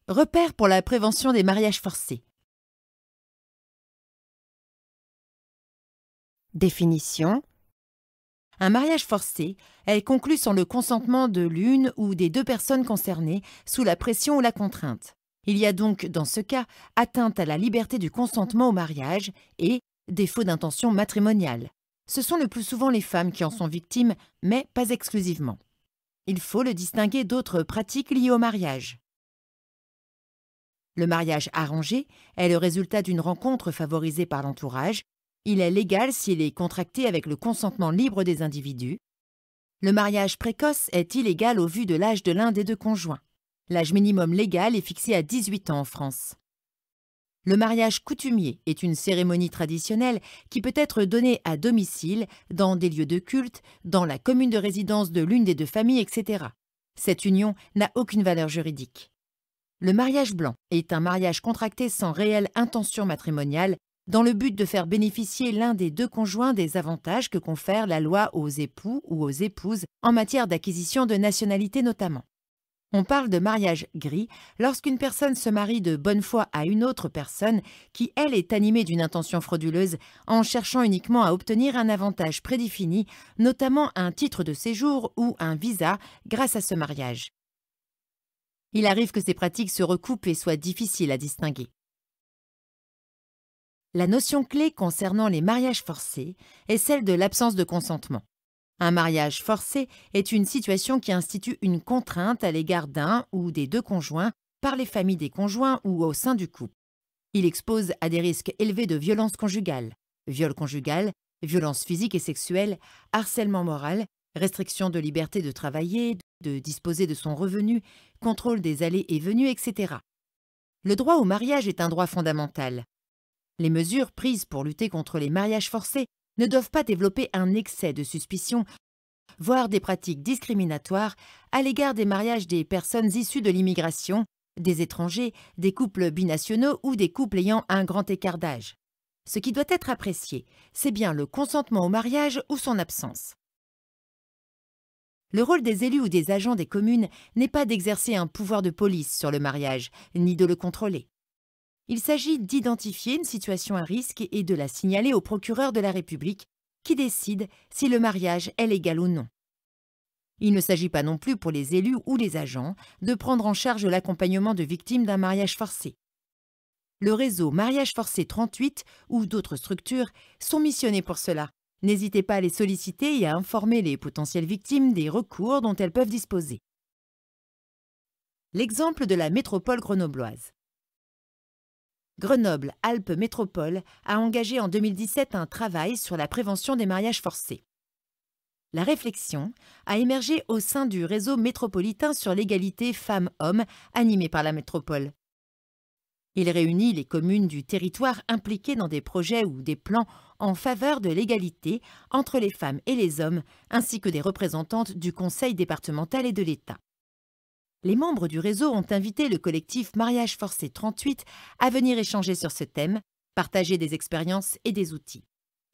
Repères pour la prévention des mariages forcés. Définition. Un mariage forcé est conclu sans le consentement de l'une ou des deux personnes concernées, sous la pression ou la contrainte. Il y a donc, dans ce cas, atteinte à la liberté du consentement au mariage et défaut d'intention matrimoniale. Ce sont le plus souvent les femmes qui en sont victimes, mais pas exclusivement. Il faut le distinguer d'autres pratiques liées au mariage. Le mariage arrangé est le résultat d'une rencontre favorisée par l'entourage. Il est légal s'il est contracté avec le consentement libre des individus. Le mariage précoce est illégal au vu de l'âge de l'un des deux conjoints. L'âge minimum légal est fixé à 18 ans en France. Le mariage coutumier est une cérémonie traditionnelle qui peut être donnée à domicile, dans des lieux de culte, dans la commune de résidence de l'une des deux familles, etc. Cette union n'a aucune valeur juridique. Le mariage blanc est un mariage contracté sans réelle intention matrimoniale, dans le but de faire bénéficier l'un des deux conjoints des avantages que confère la loi aux époux ou aux épouses en matière d'acquisition de nationalité notamment. On parle de mariage gris lorsqu'une personne se marie de bonne foi à une autre personne qui, elle, est animée d'une intention frauduleuse en cherchant uniquement à obtenir un avantage prédéfini, notamment un titre de séjour ou un visa grâce à ce mariage. Il arrive que ces pratiques se recoupent et soient difficiles à distinguer. La notion clé concernant les mariages forcés est celle de l'absence de consentement. Un mariage forcé est une situation qui institue une contrainte à l'égard d'un ou des deux conjoints par les familles des conjoints ou au sein du couple. Il expose à des risques élevés de violence conjugale, viol conjugal, violence physique et sexuelle, harcèlement moral, restriction de liberté de travailler, de disposer de son revenu, contrôle des allées et venues, etc. Le droit au mariage est un droit fondamental. Les mesures prises pour lutter contre les mariages forcés ne doivent pas développer un excès de suspicion, voire des pratiques discriminatoires à l'égard des mariages des personnes issues de l'immigration, des étrangers, des couples binationaux ou des couples ayant un grand écart d'âge. Ce qui doit être apprécié, c'est bien le consentement au mariage ou son absence. Le rôle des élus ou des agents des communes n'est pas d'exercer un pouvoir de police sur le mariage, ni de le contrôler. Il s'agit d'identifier une situation à risque et de la signaler au procureur de la République qui décide si le mariage est légal ou non. Il ne s'agit pas non plus pour les élus ou les agents de prendre en charge l'accompagnement de victimes d'un mariage forcé. Le réseau Mariage Forcé 38 ou d'autres structures sont missionnés pour cela. N'hésitez pas à les solliciter et à informer les potentielles victimes des recours dont elles peuvent disposer. L'exemple de la métropole grenobloise. Grenoble-Alpes Métropole a engagé en 2017 un travail sur la prévention des mariages forcés. La réflexion a émergé au sein du réseau métropolitain sur l'égalité femmes-hommes animé par la métropole. Il réunit les communes du territoire impliquées dans des projets ou des plans en faveur de l'égalité entre les femmes et les hommes, ainsi que des représentantes du conseil départemental et de l'État. Les membres du réseau ont invité le collectif Mariage Forcé 38 à venir échanger sur ce thème, partager des expériences et des outils.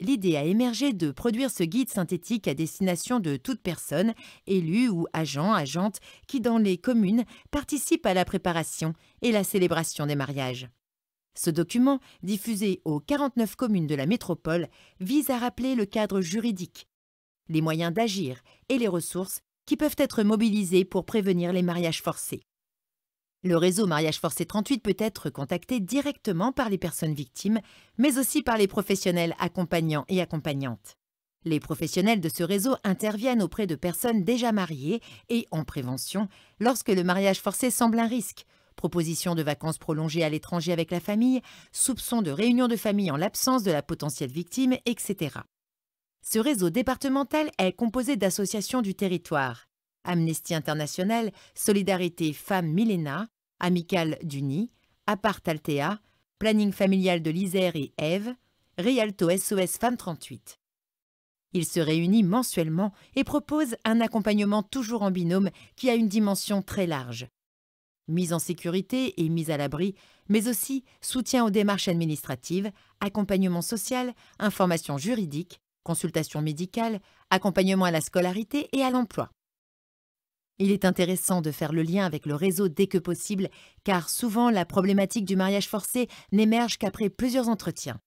L'idée a émergé de produire ce guide synthétique à destination de toute personne, élus ou agents, agentes, qui dans les communes participent à la préparation et la célébration des mariages. Ce document, diffusé aux 49 communes de la métropole, vise à rappeler le cadre juridique, les moyens d'agir et les ressources qui peuvent être mobilisés pour prévenir les mariages forcés. Le réseau Mariage Forcé 38 peut être contacté directement par les personnes victimes, mais aussi par les professionnels accompagnants et accompagnantes. Les professionnels de ce réseau interviennent auprès de personnes déjà mariées et en prévention lorsque le mariage forcé semble un risque. Proposition de vacances prolongées à l'étranger avec la famille, soupçon de réunion de famille en l'absence de la potentielle victime, etc. Ce réseau départemental est composé d'associations du territoire. Amnesty International, Solidarité Femmes Milena, Amicale du Nid, Apart Altea, Planning familial de l'Isère et Ève, Rialto SOS Femmes 38. Il se réunit mensuellement et propose un accompagnement toujours en binôme qui a une dimension très large. Mise en sécurité et mise à l'abri, mais aussi soutien aux démarches administratives, accompagnement social, information juridique, consultation médicale, accompagnement à la scolarité et à l'emploi. Il est intéressant de faire le lien avec le réseau dès que possible, car souvent la problématique du mariage forcé n'émerge qu'après plusieurs entretiens.